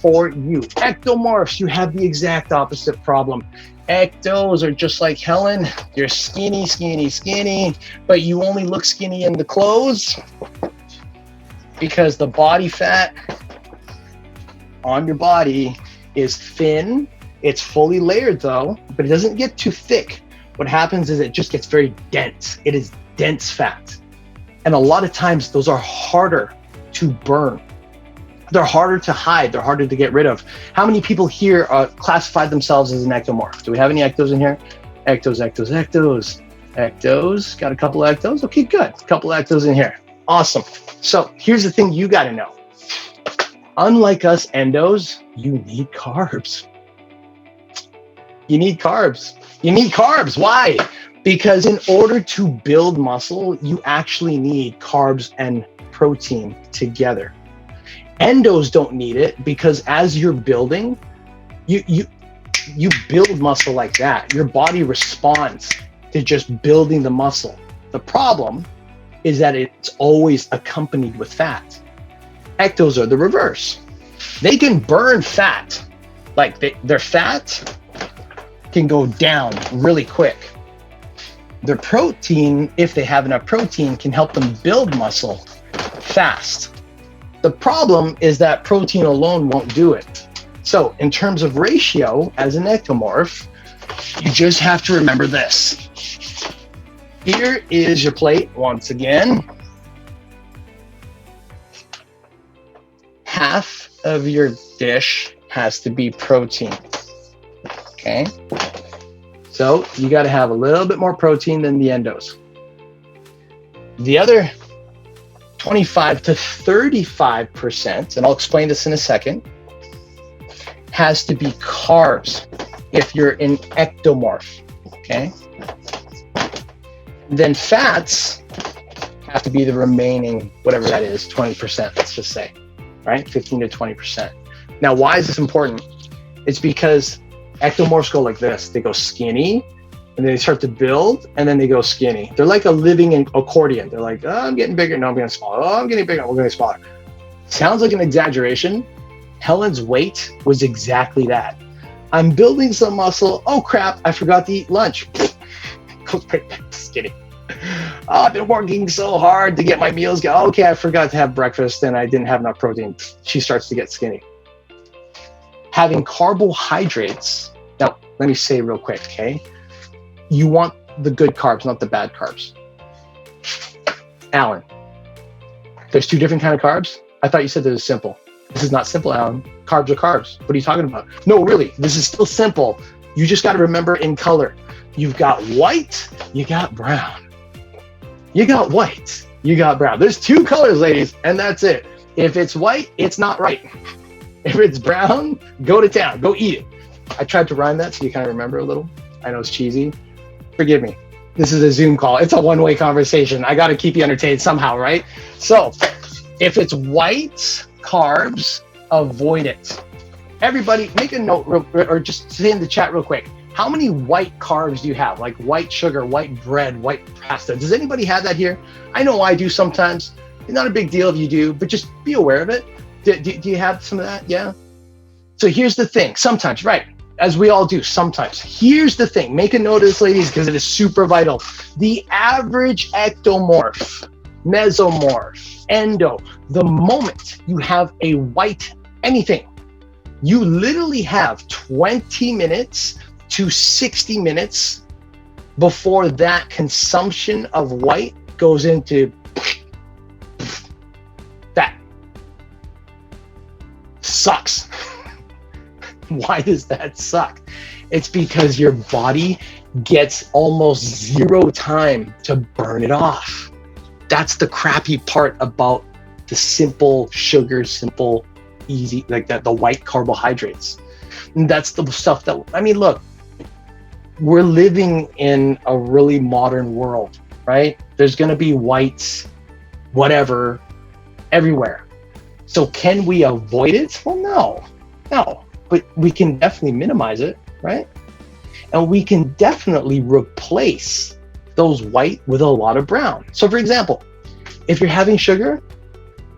for you. Ectomorphs, you have the exact opposite problem. Ectos are just like Helen. You're skinny, skinny, skinny, but you only look skinny in the clothes because the body fat on your body is thin. It's fully layered though, but it doesn't get too thick. What happens is it just gets very dense. It is dense fat. And a lot of times those are harder to burn. They're harder to hide. They're harder to get rid of. How many people here classify themselves as an ectomorph? Do we have any ectos in here? Ectos, ectos, ectos. Ectos, got a couple of ectos? Okay, good. A couple of ectos in here. Awesome. So here's the thing you gotta know. Unlike us endos, you need carbs. You need carbs. You need carbs. Why? Because in order to build muscle, you actually need carbs and protein together. Endos don't need it because as you're building, you build muscle like that. Your body responds to just building the muscle. The problem is that it's always accompanied with fat. Ectos are the reverse. They can burn fat. Like their fat can go down really quick. Their protein, if they have enough protein, can help them build muscle fast. The problem is that protein alone won't do it. So in terms of ratio, as an ectomorph, you just have to remember this. Here is your plate once again. Half of your dish has to be protein, okay? So you gotta have a little bit more protein than the endos. The other 25 to 35%, and I'll explain this in a second, has to be carbs if you're an ectomorph, okay? Then fats have to be the remaining, whatever that is, 20%, let's just say, right? 15 to 20%. Now, why is this important? It's because ectomorphs go like this. They go skinny, and then they start to build, and then they go skinny. They're like a living accordion. They're like, oh, I'm getting bigger, no, I'm getting smaller. Oh, I'm getting bigger, we're getting smaller. Sounds like an exaggeration. Helen's weight was exactly that. I'm building some muscle. Oh crap, I forgot to eat lunch. Goes right back to skinny. Oh, I've been working so hard to get my meals going. Okay, I forgot to have breakfast and I didn't have enough protein. She starts to get skinny. Having carbohydrates, now let me say real quick, okay? You want the good carbs, not the bad carbs. Allan, there's two different kinds of carbs? I thought you said that it was simple. This is not simple, Allan. Carbs are carbs. What are you talking about? No, really, this is still simple. You just got to remember in color. You've got white, you got brown. You got white, you got brown. There's two colors, ladies, and that's it. If it's white, it's not right. If it's brown, go to town, go eat it. I tried to rhyme that so you kind of remember a little. I know it's cheesy. Forgive me. This is a Zoom call. It's a one-way conversation. I got to keep you entertained somehow, right? So if it's white carbs, avoid it. Everybody make a note or just say in the chat real quick. How many white carbs do you have? Like white sugar, white bread, white pasta. Does anybody have that here? I know I do sometimes. It's not a big deal if you do, but just be aware of it. Do you have some of that? Yeah. So here's the thing. Sometimes, right? As we all do sometimes. Here's the thing. Make a note of this, ladies, because it is super vital. The average ectomorph, mesomorph, endo, the moment you have a white anything, you literally have 20 minutes to 60 minutes before that consumption of white goes into that. Sucks. Why does that suck? It's because your body gets almost zero time to burn it off. That's the crappy part about the simple sugars, simple, easy, like that, the white carbohydrates. And that's the stuff that, I mean, look, we're living in a really modern world, right? There's going to be whites, whatever, everywhere. So can we avoid it? Well, no, but we can definitely minimize it, right? And we can definitely replace those white with a lot of brown. So for example, if you're having sugar,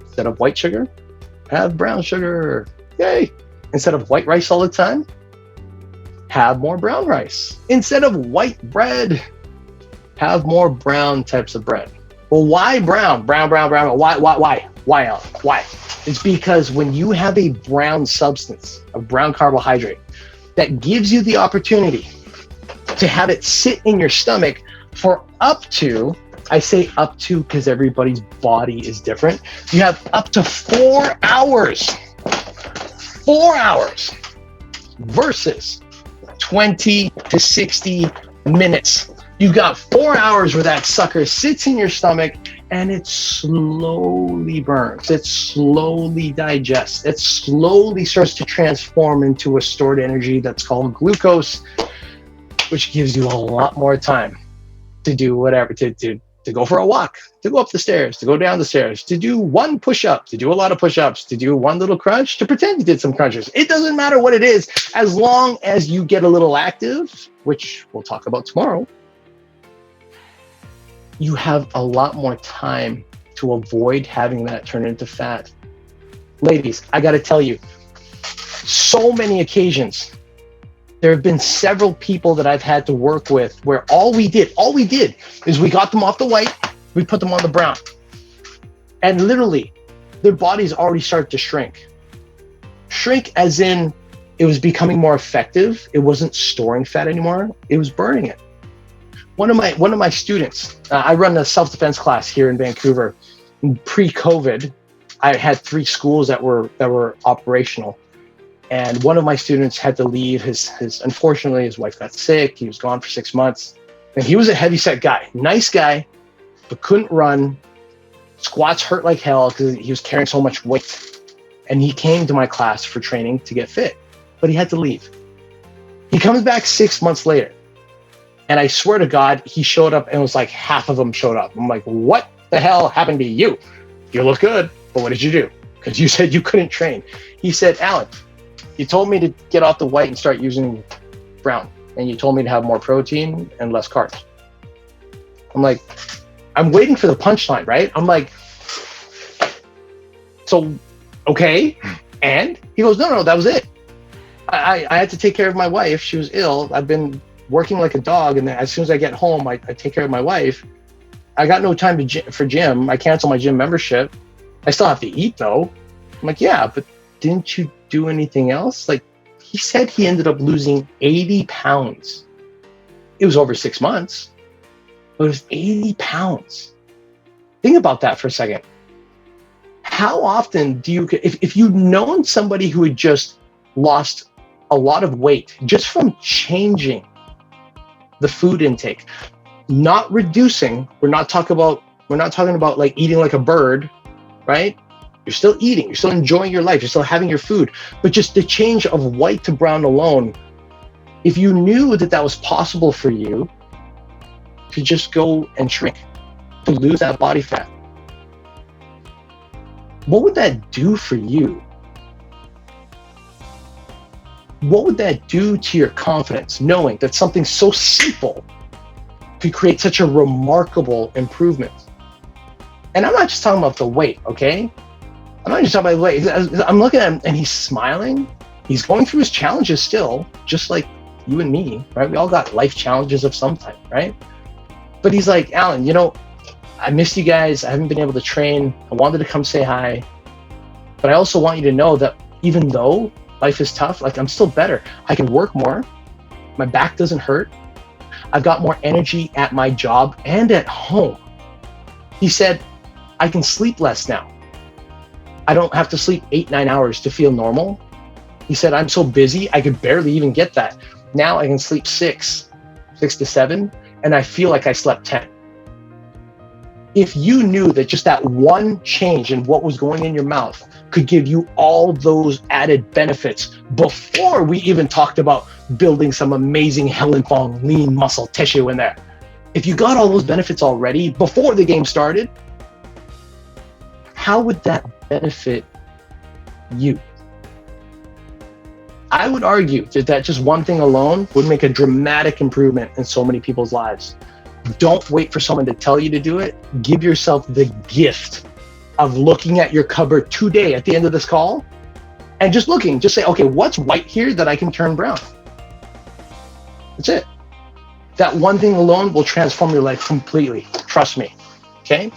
instead of white sugar, have brown sugar. Yay, Instead of white rice all the time, have more brown rice. Instead of white bread, have more brown types of bread. Well, why brown? Brown. Why, Allan? Why? It's because when you have a brown substance, a brown carbohydrate, that gives you the opportunity to have it sit in your stomach for up to, I say up to because everybody's body is different. You have up to 4 hours. 4 hours versus 20 to 60 minutes. You've got 4 hours where that sucker sits in your stomach and it slowly burns. It slowly digests. It slowly starts to transform into a stored energy that's called glucose, which gives you a lot more time to do whatever, to go for a walk, to go up the stairs, to go down the stairs, to do one push-up, to do a lot of push-ups, to do one little crunch, to pretend you did some crunches. It doesn't matter what it is, as long as you get a little active, which we'll talk about tomorrow. You have a lot more time to avoid having that turn into fat. Ladies, I got to tell you, so many occasions, there have been several people that I've had to work with where all we did is we got them off the white, we put them on the brown. And literally, their bodies already started to shrink. Shrink as in it was becoming more effective. It wasn't storing fat anymore. It was burning it. One of my students, I run a self-defense class here in Vancouver. Pre-COVID, I had 3 schools that were operational. And one of my students had to leave. Unfortunately, his wife got sick. He was gone for 6 months. And he was a heavyset guy. Nice guy, but couldn't run. Squats hurt like hell because he was carrying so much weight. And he came to my class for training to get fit, but he had to leave. He comes back 6 months later. And I swear to God, he showed up and it was like half of them showed up. I'm like, what the hell happened to you? You look good, but what did you do? Because you said you couldn't train. He said, Allan, you told me to get off the white and start using brown. And you told me to have more protein and less carbs. I'm like, I'm waiting for the punchline, right? I'm like, so, okay. And he goes, no, that was it. I had to take care of my wife. She was ill. I've been working like a dog. And then as soon as I get home, I take care of my wife. I got no time for gym. I cancel my gym membership. I still have to eat though. I'm like, yeah, but didn't you do anything else? Like, he said he ended up losing 80 pounds. It was over 6 months, but it was 80 pounds. Think about that for a second. How often do you, if you'd known somebody who had just lost a lot of weight just from changing the food intake, not reducing, we're not talking about like eating like a bird, right? You're still eating, you're still enjoying your life, you're still having your food, but just the change of white to brown alone, if you knew that was possible for you to just go and shrink, to lose that body fat, what would that do for you? What would that do to your confidence, knowing that something so simple could create such a remarkable improvement? And I'm not just talking about the weight, okay? I'm not just talking about the weight. I'm looking at him and he's smiling. He's going through his challenges still, just like you and me, right? We all got life challenges of some type, right? But he's like, Allan, I missed you guys. I haven't been able to train. I wanted to come say hi. But I also want you to know that even though life is tough, like, I'm still better. I can work more. My back doesn't hurt. I've got more energy at my job and at home. He said, I can sleep less now. I don't have to sleep 8-9 hours to feel normal. He said, I'm so busy, I could barely even get that. Now I can sleep 6 to 7, and I feel like I slept 10. If you knew that just that one change in what was going in your mouth could give you all those added benefits before we even talked about building some amazing Helen Fong lean muscle tissue in there. If you got all those benefits already before the game started, how would that benefit you? I would argue that just one thing alone would make a dramatic improvement in so many people's lives. Don't wait for someone to tell you to do it. Give yourself the gift of looking at your cupboard today at the end of this call And just looking, just say, okay, what's white here that I can turn brown? That's it. That one thing alone will transform your life completely. Trust me. Okay?